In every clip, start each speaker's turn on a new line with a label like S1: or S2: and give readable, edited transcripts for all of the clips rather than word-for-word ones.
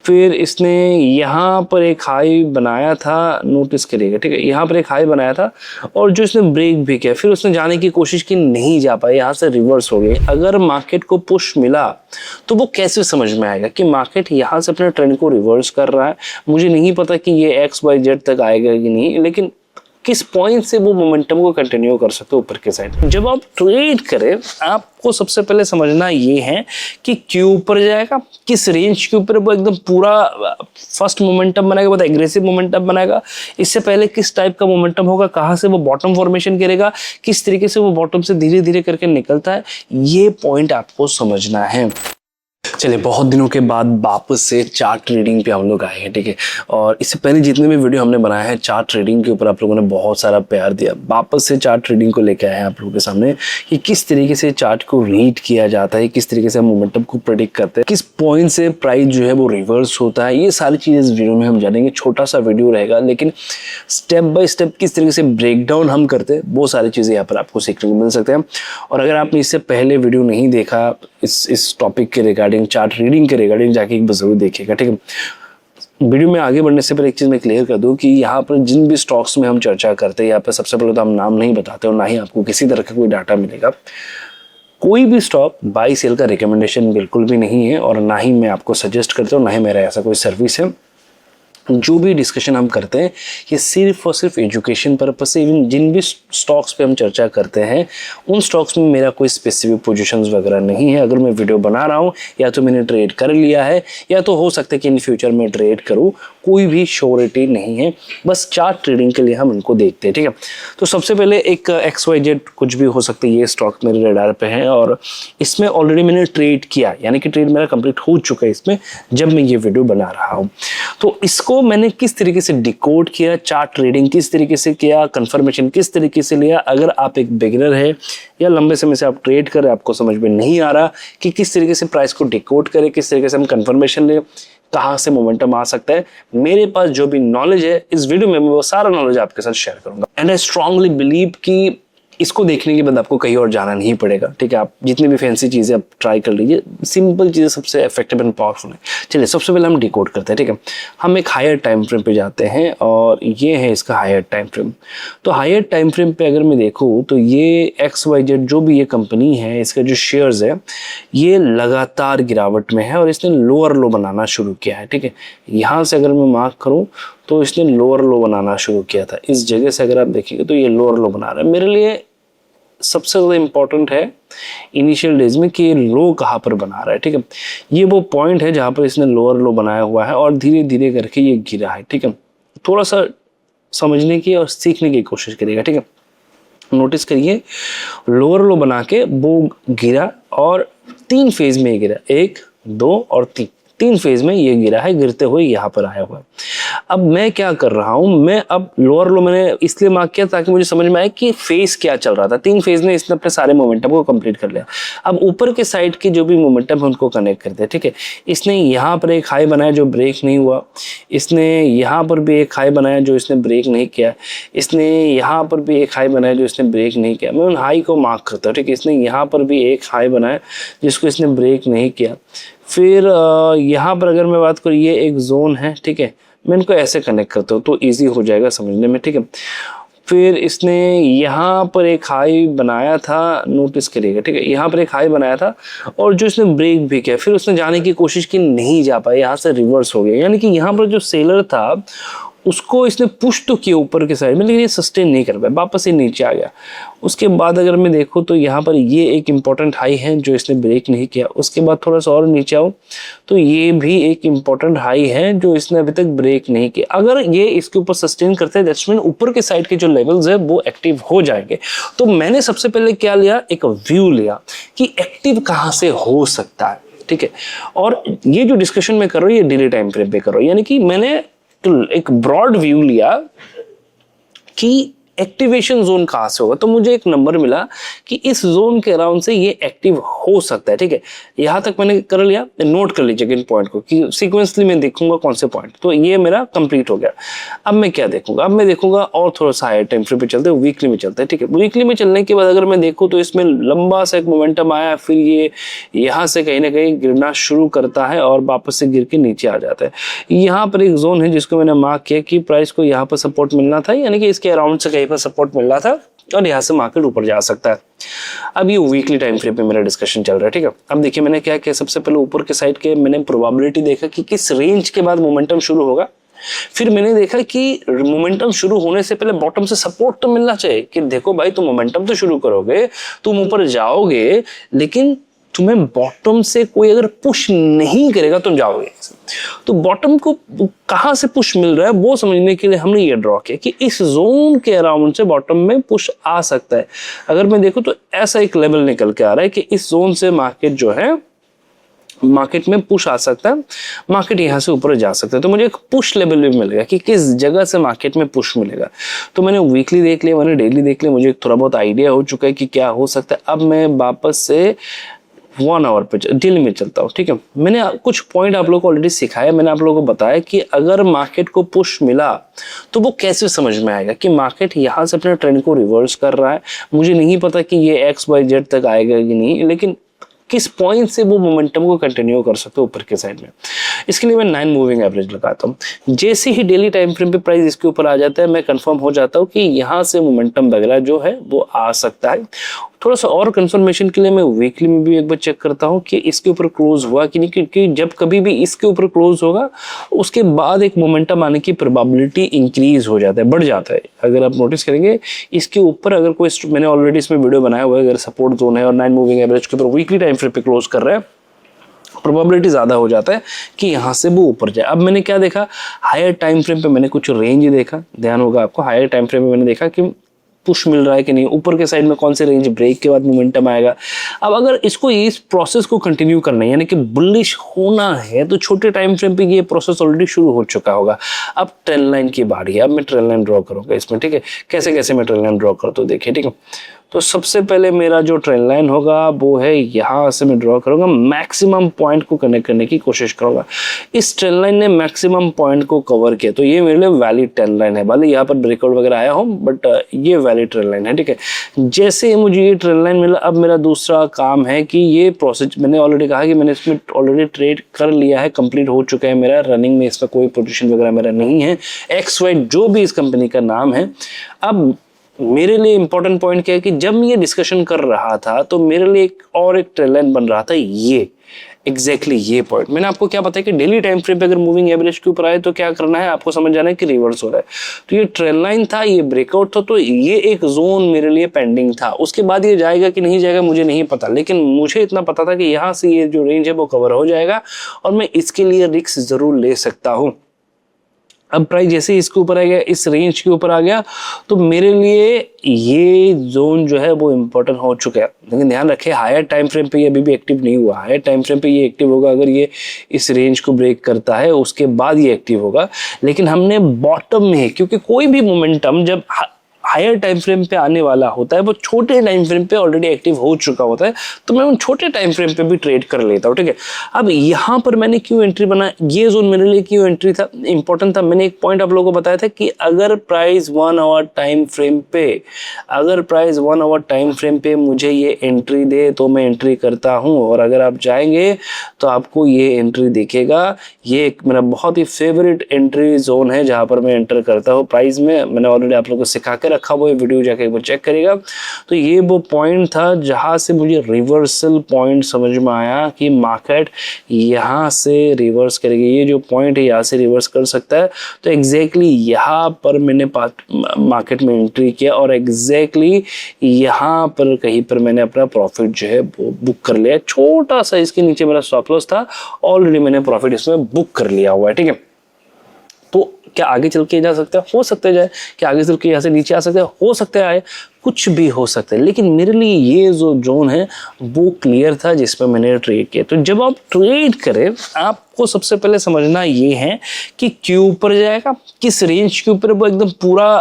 S1: फिर इसने यहाँ पर एक हाई बनाया था, नोटिस करिएगा, ठीक है, यहाँ पर एक हाई बनाया था और जो इसने ब्रेक भी किया, फिर उसने जाने की कोशिश की, नहीं जा पाया, यहाँ से रिवर्स हो गई। अगर मार्केट को पुश मिला तो वो कैसे समझ में आएगा कि मार्केट यहाँ से अपने ट्रेंड को रिवर्स कर रहा है। मुझे नहीं पता कि ये XYZ तक आएगा कि नहीं, लेकिन किस पॉइंट से वो मोमेंटम को कंटिन्यू कर सकते हो ऊपर के साइड। जब आप ट्रेड करें, आपको सबसे पहले समझना ये है कि क्यों ऊपर जाएगा, किस रेंज के ऊपर वो एकदम पूरा फर्स्ट मोमेंटम बनाएगा, बहुत एग्रेसिव मोमेंटम बनाएगा, इससे पहले किस टाइप का मोमेंटम होगा, कहाँ से वो बॉटम फॉर्मेशन करेगा, किस तरीके से वो बॉटम से धीरे धीरे करके निकलता है, ये पॉइंट आपको समझना है। चलिए, बहुत दिनों के बाद वापस से चार्ट ट्रेडिंग पे हम लोग आए हैं, ठीक है। और इससे पहले जितने भी वीडियो हमने बनाए हैं चार्ट ट्रेडिंग के ऊपर, आप लोगों ने बहुत सारा प्यार दिया। वापस से चार्ट ट्रेडिंग को लेकर आए हैं आप लोगों के सामने कि किस तरीके से चार्ट को रीड किया जाता है, किस तरीके से हम मोमेंटम को प्रेडिक्ट करते हैं, किस पॉइंट से प्राइस जो है वो रिवर्स होता है, ये सारी चीज़ें इस वीडियो में हम जानेंगे। छोटा सा वीडियो रहेगा, लेकिन स्टेप बाय स्टेप किस तरीके से ब्रेकडाउन हम करते हैं, वो सारी चीज़ें यहाँ पर आपको सीखने को मिल सकते हैं। और अगर आपने इससे पहले वीडियो नहीं देखा इस टॉपिक के रिगार्डिंग, चार्ट रीडिंग के रिगार्डिंग, जाके एक बार जरूर देखिएगा, ठीक है। वीडियो में आगे बढ़ने से पहले एक चीज़ मैं क्लियर कर दूं कि यहाँ पर जिन भी स्टॉक्स में हम चर्चा करते हैं, यहाँ पर सबसे पहले तो हम नाम नहीं बताते और ना ही आपको किसी तरह का कोई डाटा मिलेगा। कोई भी स्टॉक बाई सेल का रिकमेंडेशन बिल्कुल भी नहीं है और ना ही मैं आपको सजेस्ट करता हूँ, ना ही मेरा ऐसा कोई सर्विस है। जो भी डिस्कशन हम करते हैं ये सिर्फ और सिर्फ एजुकेशन पर्पस से। इवन जिन भी स्टॉक्स पे हम चर्चा करते हैं उन स्टॉक्स में मेरा कोई स्पेसिफिक पोजीशंस वगैरह नहीं है। अगर मैं वीडियो बना रहा हूँ या तो मैंने ट्रेड कर लिया है या तो हो सकता है कि इन फ्यूचर में ट्रेड करूँ, कोई भी श्योरिटी नहीं है। बस चार्ट ट्रेडिंग के लिए हम उनको देखते हैं, ठीक है। तो सबसे पहले एक XYZ कुछ भी हो सकता है, ये स्टॉक मेरे रडार पे है और इसमें ऑलरेडी मैंने ट्रेड किया, यानी कि ट्रेड मेरा कंप्लीट हो चुका है इसमें जब मैं ये वीडियो बना रहा हूँ। तो इसको मैंने किस तरीके से डिकोड किया, चार्ट ट्रेडिंग किस तरीके से किया, कंफर्मेशन किस तरीके से लिया। अगर आप एक बिगिनर है या लंबे समय से आप ट्रेड कर रहे, आपको समझ में नहीं आ रहा कि किस तरीके से प्राइस को डिकोड करें, किस तरीके से हम कंफर्मेशन लें, कहाँ से मोमेंटम आ सकता है, मेरे पास जो भी नॉलेज है इस वीडियो में मैं वो सारा नॉलेज आपके साथ शेयर करूंगा। एंड आई स्ट्रांगली बिलीव कि इसको देखने के बाद आपको कहीं और जाना नहीं पड़ेगा, ठीक है। आप जितनी भी फैंसी चीज़ें आप ट्राई कर लीजिए, सिंपल चीज़ें सबसे इफेक्टिव एंड पावरफुल है। चलिए, सबसे पहले हम डिकोड करते हैं, ठीक है। हम एक हायर टाइम फ्रेम पे जाते हैं और ये है इसका हायर टाइम फ्रेम। तो हायर टाइम फ्रेम पे अगर मैं देखूँ तो ये XYZ जो भी ये कंपनी है, इसका जो शेयर्स है ये लगातार गिरावट में है और इसने लोअर लो बनाना शुरू किया है, ठीक है। यहाँ से अगर मैं मार्क करूँ तो इसने लोअर लो बनाना शुरू किया था। इस जगह से अगर आप देखिएगा तो ये लोअर लो बना रहा है। मेरे लिए सबसे ज़्यादा इंपॉर्टेंट है इनिशियल डेज में कि ये लो कहाँ पर बना रहा है, ठीक है। ये वो पॉइंट है जहाँ पर इसने लोअर लो बनाया हुआ है और धीरे धीरे करके ये गिरा है, ठीक है। थोड़ा सा समझने की और सीखने की कोशिश करिएगा, ठीक है। नोटिस करिए, लोअर लो बना के वो गिरा और 3 फेज में गिरा, 1, 2 और 3 फेज में ये गिरा है, गिरते हुए यहाँ पर आया हुआ है। अब मैं क्या कर रहा हूँ, मैं अब लोअर लो मैंने इसलिए मार्क किया ताकि मुझे समझ में आए कि फेज क्या चल रहा था। 3 फेज में इसने अपने सारे मोमेंटम को कंप्लीट कर लिया। अब ऊपर के साइड के जो भी मोमेंटम है उनको कनेक्ट करते हैं, ठीक है। इसने यहाँ पर एक हाई बनाया जो ब्रेक नहीं हुआ, इसने यहाँ पर भी एक हाई बनाया जो इसने ब्रेक नहीं किया, इसने यहाँ पर भी एक हाई बनाया जो इसने ब्रेक नहीं किया। मैं उन हाई को मार्क करता हूँ, ठीक है। इसने यहाँ पर भी एक हाई बनाया जिसको इसने ब्रेक नहीं किया। फिर यहाँ पर अगर मैं बात करूँ, ये एक जोन है, ठीक है। मैं इनको ऐसे कनेक्ट करता हूँ तो इजी हो जाएगा समझने में, ठीक है। फिर इसने यहाँ पर एक हाई बनाया था, नोटिस करिएगा, ठीक है। यहाँ पर एक हाई बनाया था और जो इसने ब्रेक भी किया, फिर उसने जाने की कोशिश की, नहीं जा पाया, यहाँ से रिवर्स हो गया। यानी कि यहाँ पर जो सेलर था उसको इसने पुश तो किया ऊपर के साइड में, लेकिन ये सस्टेन नहीं कर पाया, वापस ही नीचे आ गया। उसके बाद अगर मैं देखूँ तो यहाँ पर ये एक इम्पॉर्टेंट हाई है जो इसने ब्रेक नहीं किया। उसके बाद थोड़ा सा और नीचे आओ तो ये भी एक इम्पॉर्टेंट हाई है जो इसने अभी तक ब्रेक नहीं किया। अगर ये इसके ऊपर सस्टेन करते हैं दैट्स मीन ऊपर के साइड के जो लेवल्स है वो एक्टिव हो जाएंगे। तो मैंने सबसे पहले क्या लिया, एक व्यू लिया कि एक्टिव कहाँ से हो सकता है, ठीक है। और ये जो डिस्कशन मैं कर रहा हूँ ये डेली टाइम फ्रेम पे कर रहा हूँ, यानी कि मैंने तो एक ब्रॉड व्यू लिया कि एक्टिवेशन जोन कहाँ से होगा, तो मुझे एक नंबर मिला कि इस जोन के अराउंड से ये एक्टिव हो सकता है। ठीक है, यहाँ तक मैंने कर लिया, नोट कर लीजिए इन पॉइंट को कि सीक्वेंसली मैं देखूंगा कौन से पॉइंट। तो ये मेरा कंप्लीट हो गया। अब मैं क्या देखूंगा, अब मैं देखूंगा और थोड़ा सा हायर टाइम फ्रेम पे चलते हैं, वीकली में चलते हैं। ठीक है, वीकली में चलने के बाद अगर मैं देखूँ तो इसमें लंबा सा एक मोमेंटम आया, फिर ये यहाँ से कहीं ना कहीं गिरना शुरू करता है और वापस से गिर के नीचे आ जाता है। यहाँ पर एक जोन है जिसको मैंने मार्क किया कि प्राइस को यहाँ पर सपोर्ट मिलना था, यानी कि इसके अराउंड से कहीं पर सपोर्ट मिल रहा था और यहाँ से मार्केट ऊपर जा सकता है। अब ये वीकली टाइम फ्रेम पे मेरा डिस्कशन चल रहा है। ठीक है, अब देखिए मैंने क्या किया, सबसे पहले ऊपर के साइड के मैंने प्रोबेबिलिटी देखा कि किस रेंज के बाद मोमेंटम शुरू होगा। फिर मैंने देखा कि मोमेंटम शुरू होने से पहले बॉटम से सपोर्ट तो मिलना चाहिए, कि देखो भाई तुम मोमेंटम तो शुरू करोगे, तुम ऊपर जाओगे, लेकिन तुम्हें बॉटम से कोई अगर पुश नहीं करेगा तुम जाओगे। तो बॉटम को कहां से पुश मिल रहा है वो समझने के लिए हमने ये ड्रॉ किया कि इस जोन के अराउंड से बॉटम में पुश आ सकता है। अगर मैं देखूं तो ऐसा एक लेवल निकल के आ रहा है कि इस जोन से मार्केट जो है, मार्केट में पुश आ सकता है, मार्केट यहाँ से ऊपर जा सकता है। तो मुझे एक पुश लेवल भी मिल गया कि किस जगह से मार्केट में पुश मिलेगा। तो मैंने वीकली देख लिया, मैंने डेली देख लिया, मुझे थोड़ा बहुत आइडिया हो चुका है कि क्या हो सकता है। अब मैं वापस से 1 आवर पे डेली में चलता हूँ। ठीक है, मैंने कुछ पॉइंट आप लोगों को ऑलरेडी सिखाया, मैंने आप लोगों को बताया कि अगर मार्केट को पुश मिला तो वो कैसे समझ में आएगा कि मार्केट यहाँ से अपने ट्रेंड को रिवर्स कर रहा है। मुझे नहीं पता कि ये XYZ तक आएगा कि नहीं, लेकिन किस पॉइंट से वो मोमेंटम को कंटिन्यू कर सकते हो ऊपर के साइड में। इसके लिए मैं 9 मूविंग एवरेज लगाता हूँ। जैसे ही डेली टाइम फ्रेम पे प्राइस इसके ऊपर आ जाता है, मैं कंफर्म हो जाता हूँ कि यहाँ से मोमेंटम वगैरह जो है वो आ सकता है। थोड़ा सा और कंफर्मेशन के लिए मैं वीकली में भी एक बार चेक करता हूँ कि इसके ऊपर क्लोज हुआ कि नहीं, क्योंकि जब कभी भी इसके ऊपर क्लोज होगा उसके बाद एक मोमेंटम आने की प्रोबेबिलिटी इंक्रीज हो जाता है, बढ़ जाता है। अगर आप नोटिस करेंगे इसके ऊपर अगर कोई, मैंने ऑलरेडी इसमें वीडियो बनाया हुआ है, अगर सपोर्ट जोन है और 9 मूविंग एवरेज के ऊपर वीकली टाइम फ्रेम पे क्लोज कर रहा है, प्रोबेबिलिटी ज़्यादा हो जाता है कि यहाँ से वो ऊपर जाए। अब मैंने क्या देखा, हायर टाइम फ्रेम पे मैंने कुछ रेंज देखा, ध्यान होगा आपको, हायर टाइम फ्रेम में मैंने देखा कि पुश मिल रहा है कि नहीं, ऊपर के साइड में कौन से रेंज ब्रेक के बाद मोमेंटम आएगा। अब अगर इसको इस प्रोसेस को कंटिन्यू करना है, यानी कि बुलिश होना है, तो छोटे टाइम फ्रेम पे ये प्रोसेस ऑलरेडी शुरू हो चुका होगा। अब ट्रेंड लाइन की बारी है, अब मैं ट्रेंड लाइन ड्रॉ करूंगा इसमें। ठीक है, कैसे कैसे मैं ट्रेंड लाइन ड्रॉ करता हूँ देखिए। ठीक है, तो सबसे पहले मेरा जो ट्रेंड लाइन होगा वो है, यहाँ से मैं ड्रॉ करूंगा, मैक्सिमम पॉइंट को कनेक्ट करने की कोशिश करूंगा। इस ट्रेंड लाइन ने मैक्सिमम पॉइंट को कवर किया, तो ये मेरे लिए वैलिड ट्रेंड लाइन है। भले यहाँ पर ब्रेकआउट वगैरह आया हो, बट ये वैलिड ट्रेंड लाइन है। ठीक है, जैसे ही मुझे ये ट्रेंड लाइन मिला, अब मेरा दूसरा काम है कि ये प्रोसेस, मैंने ऑलरेडी कहा कि मैंने इसमें ऑलरेडी ट्रेड कर लिया है, कंप्लीट हो चुका है मेरा, रनिंग में इसमें कोई पोजीशन वगैरह मेरा नहीं है, XY जो भी इस कंपनी का नाम है। अब मेरे लिए इंपॉर्टेंट पॉइंट क्या है कि जब मैं ये डिस्कशन कर रहा था तो मेरे लिए एक ट्रेंड लाइन बन रहा था, ये एग्जैक्टली ये पॉइंट। मैंने आपको क्या बताया कि डेली टाइम फ्रेम पे अगर मूविंग एवरेज के ऊपर आए तो क्या करना है, आपको समझ जाना है कि रिवर्स हो रहा है। तो ये ट्रेंड लाइन था, ये ब्रेकआउट था, तो ये एक जोन मेरे लिए पेंडिंग था। उसके बाद ये जाएगा कि नहीं जाएगा मुझे नहीं पता, लेकिन मुझे इतना पता था कि यहाँ से ये जो रेंज है वो कवर हो जाएगा और मैं इसके लिए रिस्क जरूर ले सकता हूँ। अब प्राइस जैसे इसके ऊपर आ गया, इस रेंज के ऊपर आ गया, तो मेरे लिए ये जोन जो है वो इंपॉर्टेंट हो चुका है। लेकिन ध्यान रखें, हायर टाइम फ्रेम पे ये अभी भी एक्टिव नहीं हुआ। हायर टाइम फ्रेम पे ये एक्टिव होगा अगर ये इस रेंज को ब्रेक करता है, उसके बाद ये एक्टिव होगा। लेकिन हमने बॉटम में, क्योंकि कोई भी मोमेंटम जब हायर टाइम फ्रेम पे आने वाला होता है वो छोटे टाइम फ्रेम पे ऑलरेडी एक्टिव हो चुका होता है, तो मैं उन छोटे टाइम फ्रेम पे भी ट्रेड कर लेता हूँ। ठीक है, अब यहाँ पर मैंने क्यों एंट्री बनाया, ये जोन मेरे लिए क्यों एंट्री था, इंपॉर्टेंट था। मैंने एक पॉइंट आप लोगों को बताया था कि अगर प्राइस 1 आवर टाइम फ्रेम पे, अगर प्राइस 1 आवर टाइम फ्रेम पे मुझे ये एंट्री दे तो मैं एंट्री करता हूँ, और अगर आप जाएंगे तो आपको ये एंट्री दिखेगा। ये एक मेरा बहुत ही फेवरेट एंट्री जोन है जहाँ पर मैं एंटर करता हूँ प्राइस में। मैंने ऑलरेडी आप लोगों को सिखा के रखा, वो वीडियो जाके एक बार चेक करिएगा। तो ये वो पॉइंट था जहां से मुझे रिवर्सल पॉइंट समझ में आया कि मार्केट यहां से रिवर्स करेगी। ये जो पॉइंट है यहां से रिवर्स कर सकता है, तो एग्जैक्टली यहां पर मैंने मार्केट में एंट्री किया और एग्जैक्टली यहां पर कहीं पर मैंने अपना प्रॉफिट जो है वो बुक कर लिया। छोटा सा इसके नीचे मेरा स्टॉप लॉस था, ऑलरेडी मैंने प्रॉफिट इसमें बुक कर लिया हुआ है। ठीक है, तो क्या आगे चल के जा सकता है, हो सकता है जाए, क्या आगे चल के यहाँ से नीचे आ सकता है, हो सकता है आए, कुछ भी हो सकता है, लेकिन मेरे लिए ये जो जोन है वो क्लियर था जिस पर मैंने ट्रेड किया। तो जब आप ट्रेड करें, आपको सबसे पहले समझना ये है कि क्यों ऊपर जाएगा, किस रेंज के ऊपर वो एकदम पूरा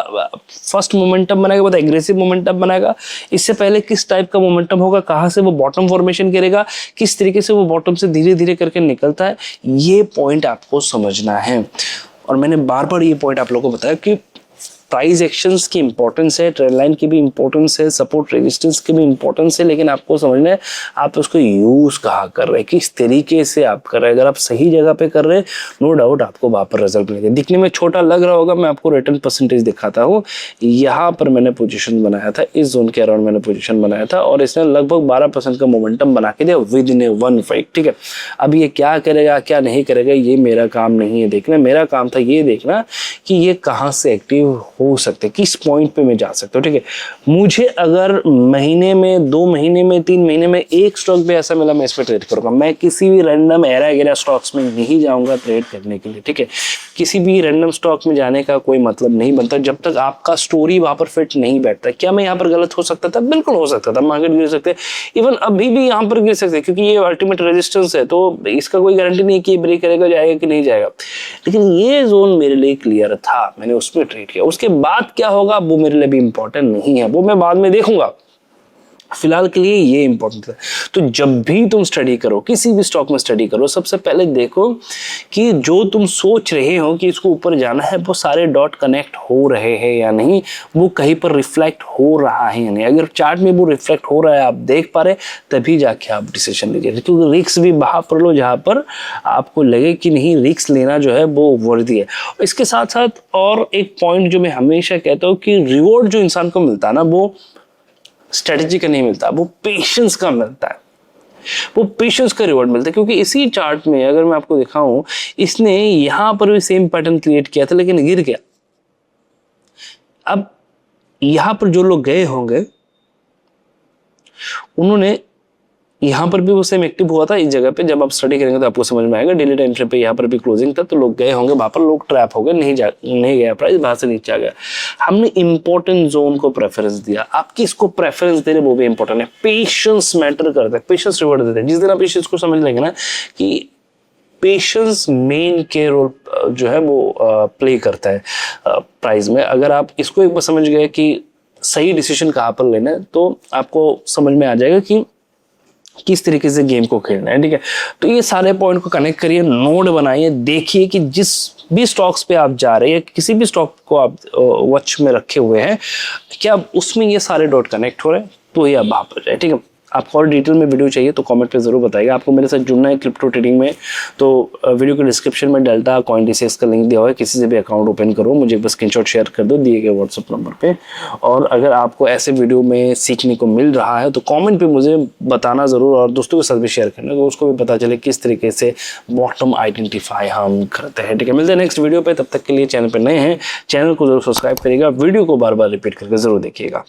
S1: फर्स्ट मोमेंटम बनाएगा, बहुत एग्रेसिव मोमेंटम बनाएगा, इससे पहले किस टाइप का मोमेंटम होगा, कहाँ से वो बॉटम फॉर्मेशन करेगा, किस तरीके से वो बॉटम से धीरे धीरे करके निकलता है, ये पॉइंट आपको समझना है। और मैंने बार बार ये पॉइंट आप लोगों को बताया कि प्राइस एक्शंस की इंपॉर्टेंस है, ट्रेंड लाइन की भी इंपॉर्टेंस है, सपोर्ट रेजिस्टेंस की भी इंपॉर्टेंस है, लेकिन आपको समझना है आप उसको यूज कहाँ कर रहे हैं, किस तरीके से आप कर रहे हैं। अगर आप सही जगह पे कर रहे हैं, नो डाउट आपको वहाँ पर रिजल्ट मिलेगा। दिखने में छोटा लग रहा होगा, मैं आपको रिटर्न परसेंटेज दिखाता हूँ। यहाँ पर मैंने पोजीशन बनाया था, इस जोन के अराउंड मैंने पोजीशन बनाया था और इसने लगभग 12% का मोमेंटम बना के दिया with in A one fight. ठीक है, अब ये क्या करेगा क्या नहीं करेगा ये मेरा काम नहीं है देखना, मेरा काम था ये देखना कि ये कहाँ से एक्टिव हो सकते, किस पॉइंट पे मैं जा सकता हूँ। ठीक है, मुझे अगर महीने में, 2 महीने में, 3 महीने में एक स्टॉक भी ऐसा मिला, मैं इस पर ट्रेड करूंगा। मैं किसी भी रैंडम एरा गैरा स्टॉक्स में नहीं जाऊंगा ट्रेड करने के लिए। ठीक है, किसी भी रैंडम स्टॉक में जाने का कोई मतलब नहीं बनता जब तक आपका स्टोरी वहां पर फिट नहीं बैठता। क्या मैं यहाँ पर गलत हो सकता था? बिल्कुल हो सकता था, मार्केट गिर सकते, इवन अभी भी यहाँ पर गिर सकते, क्योंकि ये अल्टीमेट रेजिस्टेंस है, तो इसका कोई गारंटी नहीं कि ब्रेक करेगा, जाएगा कि नहीं जाएगा। लेकिन ये जोन मेरे लिए क्लियर था, मैंने उसमें ट्रेड किया। उसके बाद क्या होगा वो मेरे लिए भी इंपॉर्टेंट नहीं है, वो मैं बाद में देखूंगा, फिलहाल के लिए ये इंपॉर्टेंट है। तो जब भी तुम स्टडी करो, किसी भी स्टॉक में स्टडी करो, सबसे पहले देखो कि जो तुम सोच रहे हो कि इसको ऊपर जाना है, वो सारे डॉट कनेक्ट हो रहे हैं या नहीं, वो कहीं पर रिफ्लेक्ट हो रहा है या नहीं। अगर चार्ट में वो रिफ्लेक्ट हो रहा है, आप देख पा रहे, तभी जाके आप डिसीजन लीजिए। क्योंकि रिस्क भी वहां पर लो जहां पर आपको लगे कि नहीं, रिस्क लेना जो है वो वर्दी है। इसके साथ साथ और एक पॉइंट जो मैं हमेशा कहता हूँ कि रिवॉर्ड जो इंसान को मिलता है ना, वो स्ट्रेटजी का नहीं मिलता, वो पेशेंस का मिलता है, वो पेशेंस का रिवॉर्ड मिलता है। क्योंकि इसी चार्ट में अगर मैं आपको दिखाऊं, इसने यहां पर भी सेम पैटर्न क्रिएट किया था लेकिन गिर गया। अब यहां पर जो लोग गए होंगे उन्होंने यहाँ पर भी वो सेम एक्टिव हुआ था इस जगह पे। जब आप स्टडी करेंगे तो आपको समझ में आएगा, डेली टाइम फ्रेम पे यहाँ पर भी क्लोजिंग था, तो लोग गए होंगे वहां पर, लोग ट्रैप हो गए, नहीं गया प्राइस, बाहर से नीचे आ गया। हमने इंपॉर्टेंट जोन को प्रेफरेंस दिया। आप किसको प्रेफरेंस दे रहे वो भी इंपॉर्टेंट है। पेशेंस मैटर करता है, पेशेंस रिवॉर्ड देते हैं। जिस दिन आप पेशेंस को समझ लेंगे ना कि पेशेंस मेन के रोल जो है वो प्ले करता है प्राइस में, अगर आप इसको एक बार समझ गए कि सही डिसीजन कहाँ पर लेना है, तो आपको समझ में आ जाएगा कि किस तरीके से गेम को खेलना है। ठीक है, तो ये सारे पॉइंट को कनेक्ट करिए, नोट बनाइए, देखिए कि जिस भी स्टॉक्स पे आप जा रहे हैं, किसी भी स्टॉक को आप वॉच में रखे हुए हैं, क्या उसमें ये सारे डॉट कनेक्ट हो रहे हैं, तो ये आप वहां पर जाए। ठीक है, आपको और डिटेल में वीडियो चाहिए तो कमेंट पे जरूर बताइएगा। आपको मेरे साथ जुड़ना है क्रिप्टो ट्रेडिंग में, तो वीडियो के डिस्क्रिप्शन में डेल्टा CoinDCX का लिंक दिया हुआ है, किसी से भी अकाउंट ओपन करो, मुझे बस स्क्रीनशॉट शेयर कर दो दिए गए व्हाट्सएप नंबर पे। और अगर आपको ऐसे वीडियो में सीखने को मिल रहा है तो कॉमेंट पे मुझे बताना ज़रूर, और दोस्तों के साथ भी शेयर करना, तो उसको भी पता चले किस तरीके से बॉटम आइडेंटिफाई हम करते हैं। ठीक है, मिलते हैं नेक्स्ट वीडियो पे, तब तक के लिए चैनल पर नए हैं, चैनल को जरूर सब्सक्राइब करिएगा, वीडियो को बार बार रिपीट करके जरूर देखिएगा।